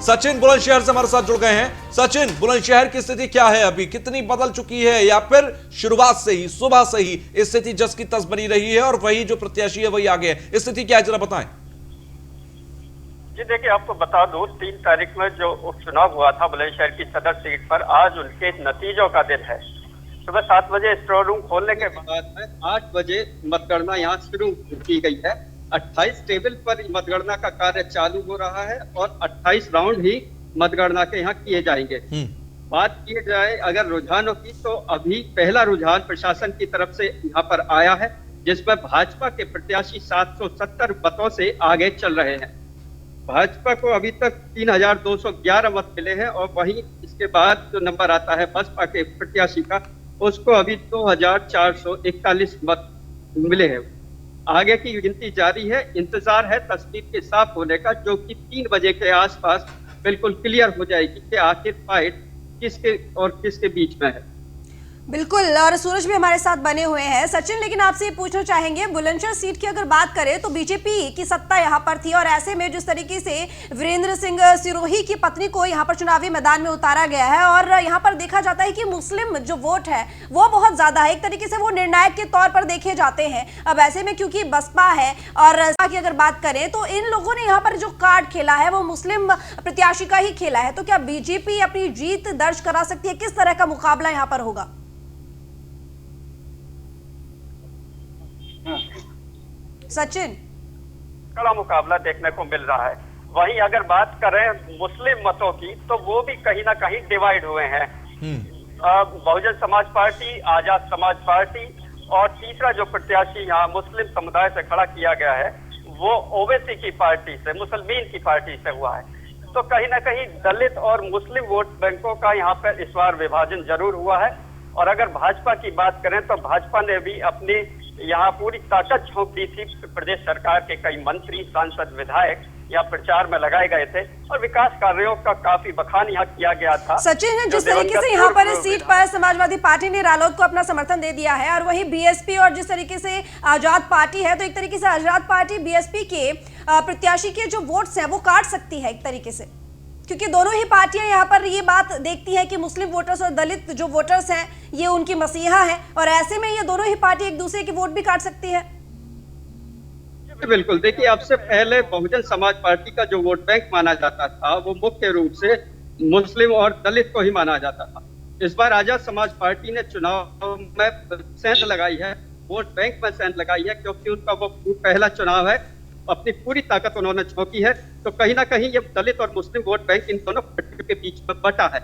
सचिन बुलंदशहर से हमारे साथ जुड़ गए हैं। सचिन, बुलंदशहर की स्थिति क्या है अभी? कितनी बदल चुकी है या फिर शुरुआत से ही, सुबह से ही स्थिति जस की तस बनी रही है और वही जो प्रत्याशी है वही आगे है? स्थिति क्या है जरा बताएं। जी देखिए, आपको बता दूं 3 तारीख में जो उपचुनाव हुआ था बुलंदशहर की सदर सीट पर, आज उनके नतीजों का दिन है। सुबह 7 बजे स्ट्रॉन्ग रूम खोलने के बाद 8 बजे मतगणना यहाँ शुरू की गई है। 28 टेबल पर मतगणना का कार्य चालू हो रहा है और 28 राउंड ही मतगणना के यहाँ किए जाएंगे। बात की जाए अगर रुझानों की, तो अभी पहला रुझान प्रशासन की तरफ से यहाँ पर आया है, जिसमें भाजपा के प्रत्याशी 770 मतों से आगे चल रहे हैं। भाजपा को अभी तक 3211 मत मिले हैं और वहीं इसके बाद जो नंबर आता है बसपा के प्रत्याशी का, उसको अभी 2441 मत मिले हैं। आगे की गिनती जारी है। इंतजार है तस्वीर के साफ होने का, जो कि 3 बजे के आसपास बिल्कुल क्लियर हो जाएगी कि आखिर फाइट किसके और किसके बीच में है। बिल्कुल, और सूरज भी हमारे साथ बने हुए हैं। सचिन, लेकिन आपसे ये पूछना चाहेंगे, बुलंदशहर सीट की अगर बात करें तो बीजेपी की सत्ता यहाँ पर थी और ऐसे में जिस तरीके से वीरेंद्र सिंह सिरोही की पत्नी को यहाँ पर चुनावी मैदान में उतारा गया है और यहाँ पर देखा जाता है कि मुस्लिम जो वोट है वो बहुत ज्यादा है, एक तरीके से वो निर्णायक के तौर पर देखे जाते हैं। अब ऐसे में क्योंकि बसपा है और की अगर बात करें तो इन लोगों ने यहाँ पर जो कार्ड खेला है वो मुस्लिम प्रत्याशी का ही खेला है, तो क्या बीजेपी अपनी जीत दर्ज करा सकती है? किस तरह का मुकाबला यहाँ पर होगा? सचिन, कड़ा मुकाबला देखने को मिल रहा है। वहीं अगर बात करें मुस्लिम मतों की, तो वो भी कहीं ना कहीं डिवाइड हुए हैं। बहुजन समाज पार्टी, आजाद समाज पार्टी और तीसरा जो प्रत्याशी यहाँ मुस्लिम समुदाय से खड़ा किया गया है वो ओवैसी की पार्टी से, मुसलमान की पार्टी से हुआ है। तो कहीं ना कहीं दलित और मुस्लिम वोट बैंकों का यहाँ पर इस बार विभाजन जरूर हुआ है। और अगर भाजपा की बात करें तो भाजपा ने भी अपनी यहाँ पूरी ताकत झोंक दी थी। प्रदेश सरकार के कई मंत्री, सांसद, विधायक यहाँ प्रचार में लगाए गए थे और विकास कार्यों का काफी बखान यहाँ किया गया था। सचिन, जिस तरीके से यहाँ पर इस सीट पर समाजवादी पार्टी ने रालोद को अपना समर्थन दे दिया है और वहीं बीएसपी और जिस तरीके से आजाद पार्टी है, तो एक तरीके से आजाद पार्टी बीएसपी के प्रत्याशी के जो वोट्स हैं वो काट सकती है एक तरीके से, क्योंकि दोनों ही पार्टियां यहाँ पर ये बात देखती है कि मुस्लिम वोटर्स और दलित जो वोटर्स हैं ये उनकी मसीहा है और ऐसे में ये दोनों ही पार्टी एक दूसरे के वोट भी काट सकती है। बिल्कुल, देखिए आपसे पहले बहुजन समाज पार्टी का जो वोट बैंक माना जाता था वो मुख्य रूप से मुस्लिम और दलित को ही माना जाता था। इस बार आजाद समाज पार्टी ने चुनाव में सेंध लगाई है, वोट बैंक में सेंध लगाई है, क्योंकि उनका वो पहला चुनाव है, अपनी पूरी ताकत उन्होंने झोंकी है। तो कहीं ना कहीं ये दलित और मुस्लिम वोट बैंक इन दोनों पार्टियों के बीच में बटा है।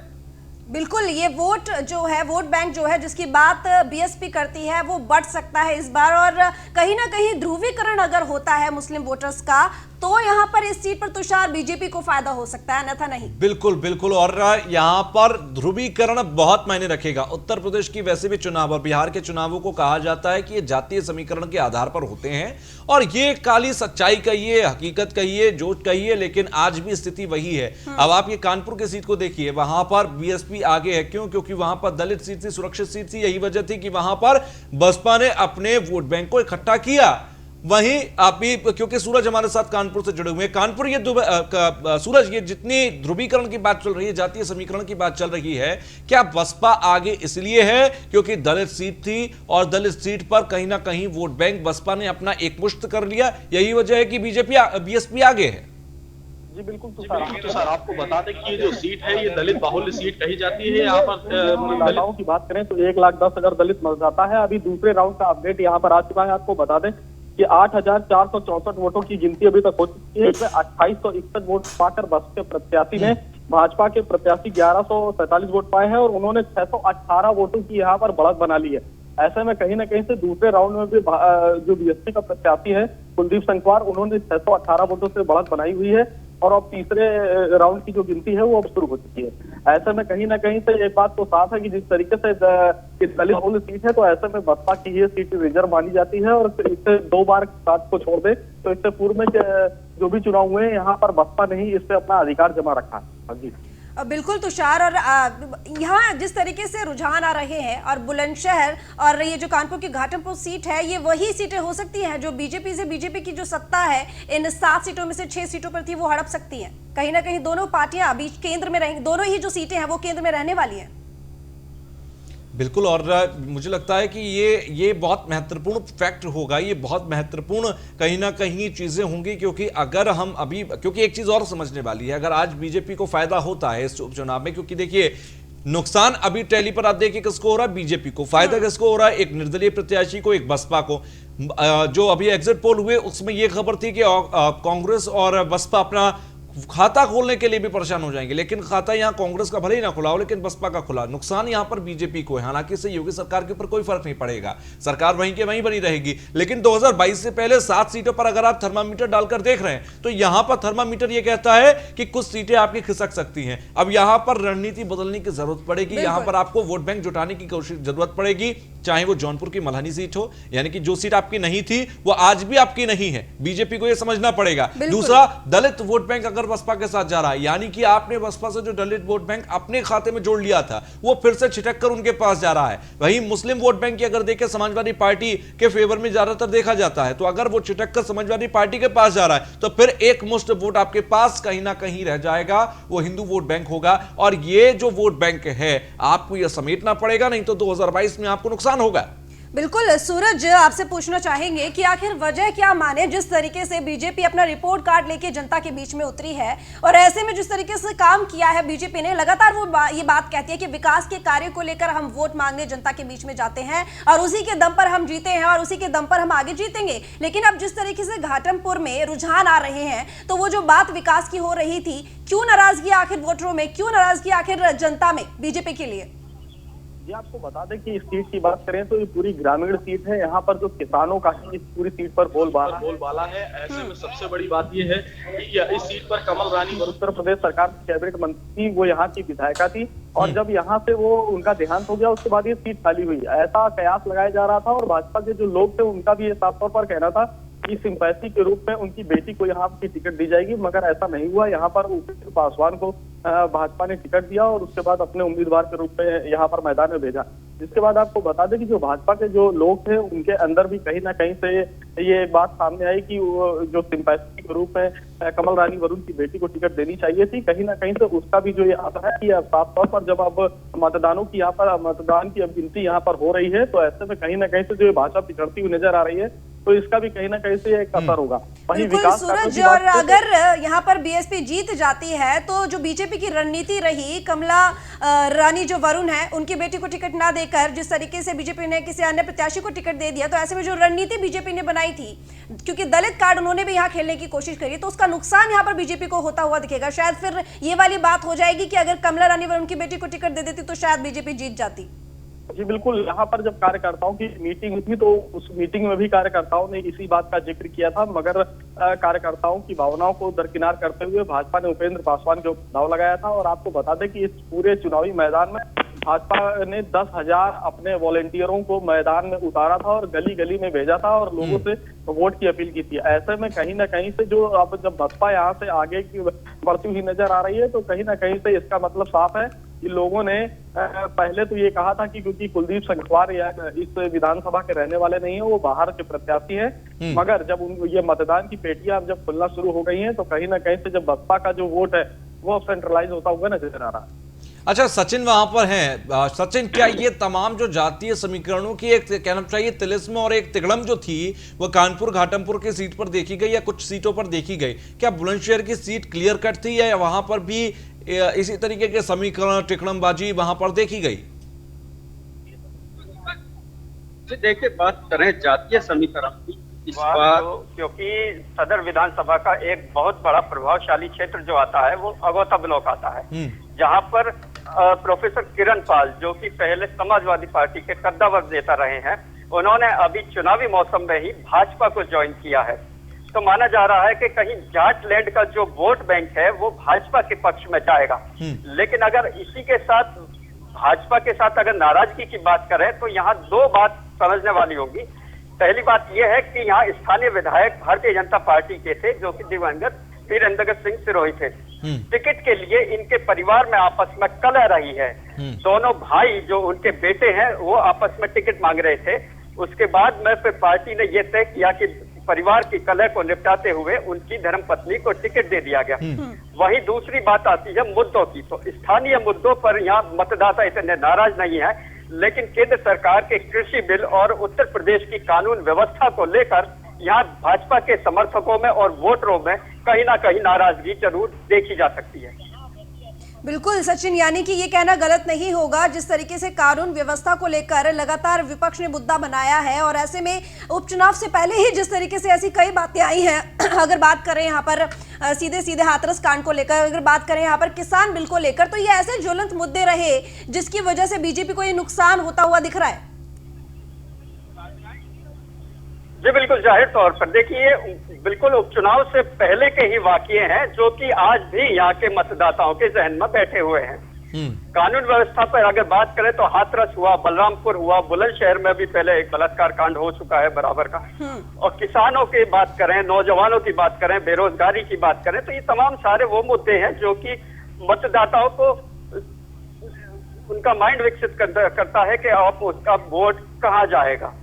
बिल्कुल, ये वोट जो है, वोट बैंक जो है जिसकी बात बीएसपी करती है वो बढ़ सकता है इस बार, और कहीं ना कहीं ध्रुवीकरण अगर होता है मुस्लिम वोटर्स का तो यहाँ पर इस सीट पर तुषार बीजेपी को फायदा हो सकता है, अन्यथा नहीं। बिल्कुल बिल्कुल, और यहाँ पर ध्रुवीकरण बहुत मायने रखेगा। उत्तर प्रदेश की वैसे भी चुनाव और बिहार के चुनावों को कहा जाता है कि ये जातीय समीकरण के आधार पर होते हैं और ये काली सच्चाई कहिए, हकीकत कहिए, जोश कहिए, लेकिन आज भी स्थिति वही है। अब आप ये कानपुर की सीट को देखिए, वहां पर बीएसपी आगे है। क्यों? क्योंकि वहां पर दलित सीट थी, सुरक्षित सीट थी। यही वजह थी कि वहां पर बसपा ने अपने वोट बैंक को इकट्ठा किया। वहीं आप भी, क्योंकि सूरज हमारे साथ कानपुर से जुड़े हुए हैं, कानपुर ये सूरज, ये जितनी ध्रुवीकरण की बात चल रही है, जातीय समीकरण की बात चल रही है, क्या बसपा आगे इसलिए है क्योंकि दलित सीट थी और दलित सीट पर कहीं ना कहीं वोट बैंक बसपा ने अपना एकमुश्त कर लिया, यही वजह है कि बीएसपी आगे है? जी बिल्कुल, तो सर आपको बता दें कि ये जो सीट है ये दलित बाहुल्य सीट कही जाती है। यहाँ पर दलितों की बात करें तो 1,10,000 दलित मतदाता है। अभी दूसरे राउंड का अपडेट यहाँ पर आ चुका है। आपको बता दें कि 8,464 वोटों की गिनती अभी तक हो चुकी है। इसमें 2861 वोट पाकर बसपा के प्रत्याशी ने भाजपा के प्रत्याशी 1147 वोट पाए हैं और उन्होंने 618 वोटों की यहाँ पर बढ़त बना ली है। ऐसे में कहीं ना कहीं से दूसरे राउंड में भी जो बीएसपी का प्रत्याशी है कुलदीप संगवार, उन्होंने 618 वोटों से बढ़त बनाई हुई है और अब तीसरे राउंड की जो गिनती है वो अब शुरू हो चुकी है। ऐसे में कहीं ना कहीं से एक बात तो साफ है कि जिस तरीके से दलित बहुल सीट है तो ऐसे में बसपा की ये सीट रिजर्व मानी जाती है और इससे 2 बार साथ को छोड़ दे तो इससे पूर्व में जो भी चुनाव हुए यहाँ पर बसपा ने ही इस पे अपना अधिकार जमा रखा है। जी बिल्कुल तुषार, और यहाँ जिस तरीके से रुझान आ रहे हैं और बुलंदशहर और ये जो कानपुर की घाटमपुर सीट है, ये वही सीटें हो सकती हैं जो बीजेपी की जो सत्ता है इन 7 सीटों में से 6 सीटों पर थी वो हड़प सकती हैं। कहीं ना कहीं दोनों पार्टियां अभी केंद्र में रहेंगी, दोनों ही जो सीटें हैं वो केंद्र में रहने वाली हैं। बिल्कुल, और मुझे लगता है कि ये बहुत महत्वपूर्ण फैक्ट होगा, ये बहुत महत्वपूर्ण कहीं ना कहीं चीजें होंगी, क्योंकि अगर हम अभी, क्योंकि एक चीज और समझने वाली है, अगर आज बीजेपी को फायदा होता है इस उपचुनाव में, क्योंकि देखिए नुकसान अभी टैली पर आप देखिए किसको हो रहा है, बीजेपी को, फायदा किसको हो रहा है, एक निर्दलीय प्रत्याशी को, एक बसपा को। जो अभी एग्जिट पोल हुए उसमें यह खबर थी कि कांग्रेस और बसपा अपना खाता खोलने के लिए भी परेशान हो जाएंगे, लेकिन खाता यहां कांग्रेस का भले ही ना खुला हो लेकिन बसपा का खुला। नुकसान यहां पर बीजेपी को है। हालांकि इससे योगी सरकार के ऊपर कोई फर्क नहीं पड़ेगा, सरकार वहीं के वहीं बनी रहेगी, लेकिन 2022 से पहले 7 सीटों पर अगर आप थर्मामीटर डालकर देख रहे हैं तो यहां पर थर्मामीटर यह कहता है कि कुछ सीटें आपकी खिसक सकती हैं। अब यहां पर रणनीति बदलने की जरूरत पड़ेगी, यहां पर आपको वोट बैंक जुटाने की कोशिश जरूरत पड़ेगी, चाहे वो जौनपुर की मल्हानी सीट हो, यानी कि जो सीट आपकी नहीं थी वो आज भी आपकी नहीं है, बीजेपी को यह समझना पड़ेगा। दूसरा, दलित वोट बैंक अगर बसपा के साथ जा रहा है, यानी कि आपने बसपा से जो दलित वोट बैंक अपने खाते में जोड़ लिया था वो फिर से छिटक कर उनके पास जा रहा है। वहीं मुस्लिम वोट बैंक की अगर देखें, समाजवादी पार्टी के फेवर में ज्यादातर देखा जाता है, तो अगर वो छिटक कर समाजवादी पार्टी के पास जा रहा है तो फिर एक मुश्त वोट आपके पास कहीं ना कहीं रह जाएगा, वो हिंदू वोट बैंक होगा। और ये जो वोट बैंक है आपको यह समेटना पड़ेगा, नहीं तो 2022 में आपको नुकसान होगा। बिल्कुल सूरज, आपसे पूछना चाहेंगे कि आखिर वजह क्या माने जिस तरीके से बीजेपी अपना रिपोर्ट कार्ड लेके जनता के बीच में उतरी है, और ऐसे में जिस तरीके से काम किया है बीजेपी ने, लगातार वो ये बात कहती है कि विकास के कार्य को लेकर हम वोट मांगने जनता के बीच में जाते हैं और उसी के दम पर हम जीते हैं और उसी के दम पर हम आगे जीतेंगे। लेकिन अब जिस तरीके से घाटमपुर में रुझान आ रहे हैं, तो वो जो बात विकास की हो रही थी, क्यों नाराजगी आखिर वोटरों में, क्यों नाराजगी आखिर जनता में बीजेपी के लिए? ये आपको बता दें कि इस सीट की बात करें तो ये पूरी ग्रामीण सीट है। यहाँ पर जो किसानों का इस पूरी सीट पर बोलबाला है। ऐसे में सबसे बड़ी बात ये है कि इस सीट पर कमल रानी उत्तर प्रदेश सरकार की कैबिनेट मंत्री थी, वो यहाँ की विधायिका थी, और जब यहाँ से वो उनका देहांत हो गया उसके बाद ये सीट खाली हुई। ऐसा कयास लगाया जा रहा था और भाजपा के जो लोग थे उनका भी ये साफ तौर पर कहना था कि सिंपैथी के रूप में उनकी बेटी को यहाँ की टिकट दी जाएगी, मगर ऐसा नहीं हुआ। यहाँ पर उपेंद्र पासवान को भाजपा ने टिकट दिया और उसके बाद अपने उम्मीदवार के रूप में यहाँ पर मैदान में भेजा। जिसके बाद आपको बता दें कि जो भाजपा के जो लोग थे उनके अंदर भी कहीं ना कहीं से ये बात सामने आई कि वो जो सिंपैथी के रूप में कमल रानी वरुण की बेटी को टिकट देनी चाहिए थी। कहीं ना कहीं से उसका भी जो ये आता है कि साफ तौर पर जब अब मतदानों की यहाँ पर मतदान की अब गिनती यहाँ पर हो रही है, तो ऐसे में कहीं ना कहीं से जो भाजपा बिगड़ती हुई नजर आ रही है, तो इसका भी कहीं ना कहीं से एक असर होगा। वहीं विकास सूरज, और अगर यहाँ पर बीएसपी जीत जाती है तो जो बीजेपी की रणनीति रही, कमला रानी जो वरुण है उनकी बेटी को टिकट ना देकर जिस तरीके से बीजेपी ने किसी अन्य प्रत्याशी को टिकट दे दिया, तो ऐसे में जो रणनीति बीजेपी ने बनाई थी, क्योंकि दलित कार्ड उन्होंने भी यहाँ खेलने की कोशिश करी, तो उसका नुकसान यहाँ पर बीजेपी को होता हुआ दिखेगा। शायद फिर ये वाली बात हो जाएगी कि अगर कमला रानी वरुण की बेटी को टिकट दे देती तो शायद बीजेपी जीत जाती। जी बिल्कुल, यहाँ पर जब कार्यकर्ताओं की मीटिंग हुई तो उस मीटिंग में भी कार्यकर्ताओं ने इसी बात का जिक्र किया था, मगर कार्यकर्ताओं की भावनाओं को दरकिनार करते हुए भाजपा ने उपेंद्र पासवान के ऊपर दाव लगाया था। और आपको बता दें कि इस पूरे चुनावी मैदान में भाजपा ने 10,000 अपने वॉलेंटियरों को मैदान में उतारा था और गली गली में भेजा था और लोगों से वोट की अपील की थी। ऐसे में कहीं ना कहीं से जो अब जब बसपा यहाँ से आगे की बढ़ती हुई नजर आ रही है, तो कहीं ना कहीं से इसका मतलब साफ है कि लोगों ने पहले तो ये कहा था कि क्योंकि कुलदीप संगवार इस विधानसभा के रहने वाले नहीं है, वो बाहर के प्रत्याशी हैं, मगर जब ये मतदान की पेटियां जब खुलना शुरू हो गई हैं, तो कहीं ना कहीं से जब बसपा का जो वोट है वो अब सेंट्रलाइज होता हुआ नजर आ रहा है। अच्छा, सचिन वहां पर हैं। सचिन, क्या ये तमाम जो जातीय समीकरणों की एक कहना चाहिए तिलिस्म और एक तिगड़म जो थी वो कानपुर घाटमपुर की सीट पर देखी गई या कुछ सीटों पर देखी गई? क्या बुलंदशहर की सीट क्लियर कट थी या वहां पर भी इसी तरीके के समीकरण टिकड़मबाजी वहां पर देखी गई? देखिए, बात करें जातीय समीकरण की, इस बार क्योंकि सदर विधानसभा का एक बहुत बड़ा प्रभावशाली क्षेत्र जो आता है वो अगौता ब्लॉक आता है, जहां पर प्रोफेसर किरण पाल, जो कि पहले समाजवादी पार्टी के कद्दावर नेता रहे हैं, उन्होंने अभी चुनावी मौसम में ही भाजपा को ज्वाइन किया है। तो माना जा रहा है कि कहीं जाट लैंड का जो वोट बैंक है वो भाजपा के पक्ष में जाएगा। लेकिन अगर इसी के साथ भाजपा के साथ अगर नाराजगी की बात करें तो यहाँ दो बात समझने वाली होगी। पहली बात यह है कि यहाँ स्थानीय विधायक भारतीय जनता पार्टी के थे, जो कि दिवंगत वीरेंद्र सिंह सिरोही थे। टिकट के लिए इनके परिवार में आपस में कलह रही है। दोनों भाई जो उनके बेटे हैं वो आपस में टिकट मांग रहे थे। उसके बाद में फिर पार्टी ने यह तय किया कि परिवार की कलह को निपटाते हुए उनकी धर्मपत्नी को टिकट दे दिया गया। वहीं दूसरी बात आती है मुद्दों की, तो स्थानीय मुद्दों पर यहाँ मतदाता इतने नाराज नहीं है, लेकिन केंद्र सरकार के कृषि बिल और उत्तर प्रदेश की कानून व्यवस्था को लेकर यहाँ भाजपा के समर्थकों में और वोटरों में कहीं ना कहीं नाराजगी जरूर देखी जा सकती है। बिल्कुल सचिन, यानी कि ये कहना गलत नहीं होगा, जिस तरीके से कानून व्यवस्था को लेकर लगातार विपक्ष ने मुद्दा बनाया है और ऐसे में उपचुनाव से पहले ही जिस तरीके से ऐसी कई बातें आई हैं अगर बात करें यहाँ पर सीधे सीधे हाथरस कांड को लेकर, अगर बात करें यहाँ पर किसान बिल को लेकर, तो ये ऐसे ज्वलंत मुद्दे रहे जिसकी वजह से बीजेपी को ये नुकसान होता हुआ दिख रहा है। जी बिल्कुल, जाहिर तौर पर देखिए बिल्कुल उपचुनाव से पहले के ही वाकये हैं जो कि आज भी यहाँ के मतदाताओं के जहन में बैठे हुए हैं। कानून व्यवस्था पर अगर बात करें तो हाथरस हुआ, बलरामपुर हुआ, बुलंदशहर में भी पहले एक बलात्कार कांड हो चुका है बराबर का, और किसानों की बात करें, नौजवानों की बात करें, बेरोजगारी की बात करें, तो ये तमाम सारे वो मुद्दे हैं जो कि मतदाताओं को उनका माइंड विकसित करता है कि आप उसका वोट कहाँ जाएगा।